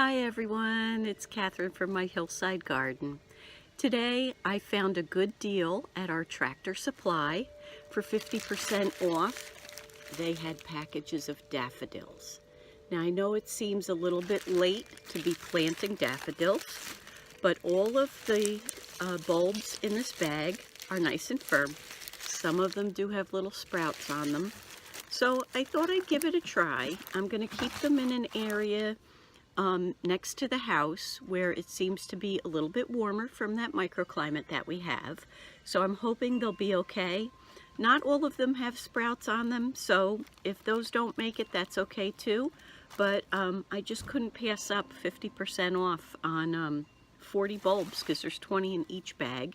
Hi everyone, it's Catherine from my hillside garden. Today I found a good deal at our Tractor Supply for 50% off. They had packages of daffodils. Now I know it seems a little bit late to be planting daffodils, but all of the bulbs in this bag are nice and firm. Some of them do have little sprouts on them. So I thought I'd give it a try. I'm going to keep them in an area next to the house where it seems to be a little bit warmer from that microclimate that we have. So I'm hoping they'll be okay. Not all of them have sprouts on them, so if those don't make it, that's okay too. But I just couldn't pass up 50% off on 40 bulbs because there's 20 in each bag.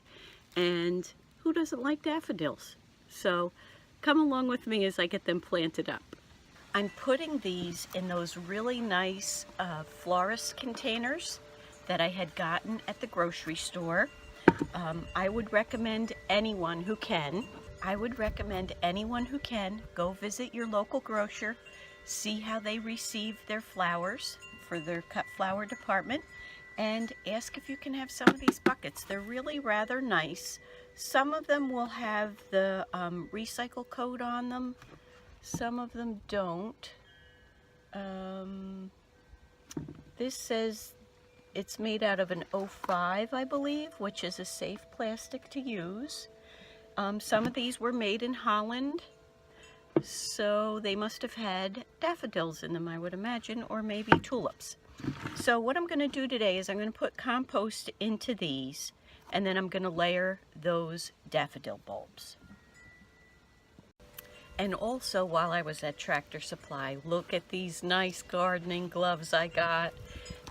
And who doesn't like daffodils? So come along with me as I get them planted up. I'm putting these in those really nice Florist containers that I had gotten at the grocery store. I would recommend anyone who can go visit your local grocer, see how they receive their flowers for their cut flower department, and ask if you can have some of these buckets. They're really rather nice. Some of them will have the recycle code on them. Some of them don't. This says it's made out of an 05, I believe, which is a safe plastic to use. Some of these were made in Holland, so they must have had daffodils in them, I would imagine, or maybe tulips. So what I'm going to do today is I'm going to put compost into these, and then I'm going to layer those daffodil bulbs. And also, while I was at Tractor Supply, look at these nice gardening gloves I got.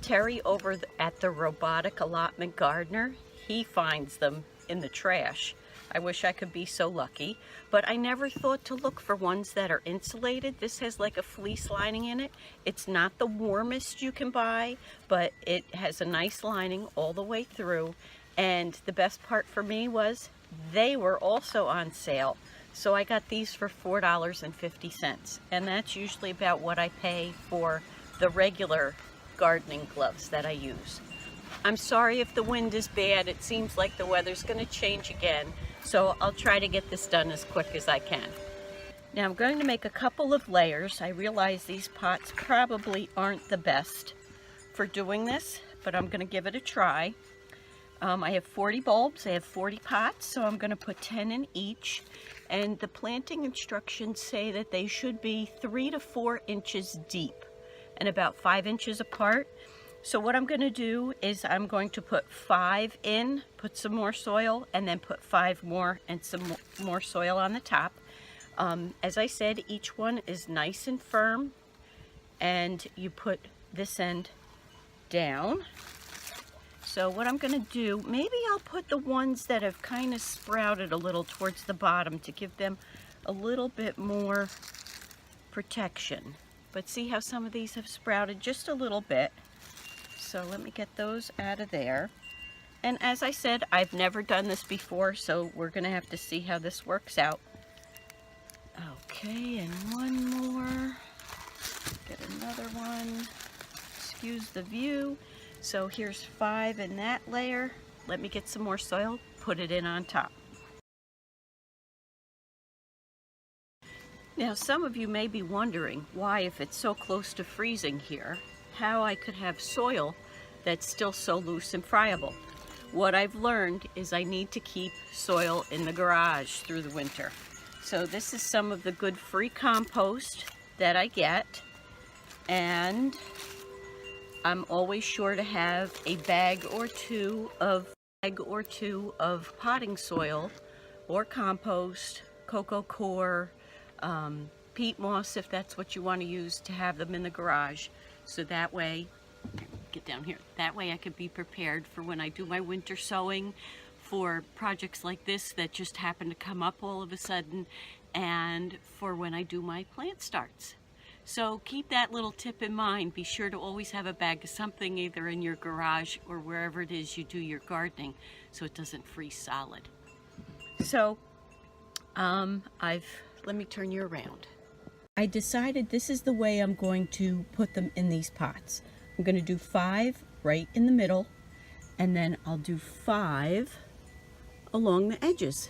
Terry over at the Robotic Allotment gardener, he finds them in the trash. I wish I could be so lucky, but I never thought to look for ones that are insulated. This has like a fleece lining in it. It's not the warmest you can buy, but it has a nice lining all the way through. And the best part for me was they were also on sale. So I got these for $4.50, and that's usually about what I pay for the regular gardening gloves that I use. I'm sorry if the wind is bad. It seems like the weather's going to change again, so I'll try to get this done as quick as I can. Now I'm going to make a couple of layers. I realize these pots probably aren't the best for doing this, but I'm going to give it a try. I have 40 bulbs, I have 40 pots, so I'm going to put 10 in each. And the planting instructions say that they should be 3 to 4 inches deep and about 5 inches apart. So what I'm going to do is I'm going to put 5 in, put some more soil, and then put 5 more and some more soil on the top. As I said, each one is nice and firm, and you put this end down. So what I'm going to do, maybe I'll put the ones that have kind of sprouted a little towards the bottom to give them a little bit more protection. But see how some of these have sprouted just a little bit. So let me get those out of there. And as I said, I've never done this before, so we're going to have to see how this works out. Okay, and one more. Get another one. Excuse the view. So here's 5 in that layer. Let me get some more soil, put it in on top. Now some of you may be wondering why, if it's so close to freezing here, how I could have soil that's still so loose and friable. What I've learned is I need to keep soil in the garage through the winter. So this is some of the good free compost that I get, and I'm always sure to have a bag or two of potting soil or compost, cocoa coir, peat moss if that's what you want to use, to have them in the garage. So that way, get down here, that way I could be prepared for when I do my winter sowing, for projects like this that just happen to come up all of a sudden, and for when I do my plant starts. So keep that little tip in mind. Be sure to always have a bag of something either in your garage or wherever it is you do your gardening, so it doesn't freeze solid. So let me turn you around. I decided this is the way I'm going to put them in these pots. I'm going to do 5 right in the middle, and then I'll do 5 along the edges.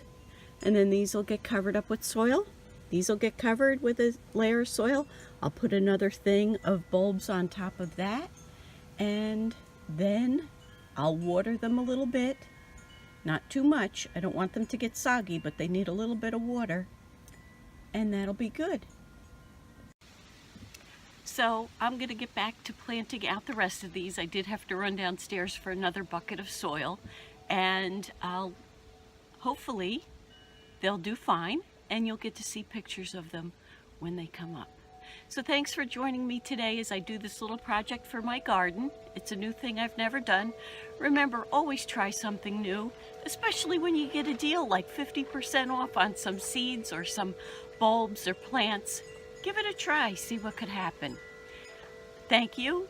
And then these will get covered up with soil. These will get covered with a layer of soil. I'll put another thing of bulbs on top of that, and then I'll water them a little bit. Not too much. I don't want them to get soggy, but they need a little bit of water, and that'll be good. So I'm going to get back to planting out the rest of these. I did have to run downstairs for another bucket of soil, and hopefully they'll do fine, and you'll get to see pictures of them when they come up. So thanks for joining me today as I do this little project for my garden. It's a new thing I've never done. Remember, always try something new, especially when you get a deal like 50% off on some seeds or some bulbs or plants. Give it a try, see what could happen. Thank you.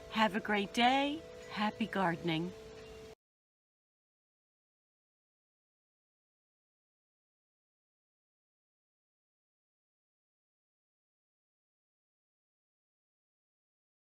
Have a great day. Happy gardening.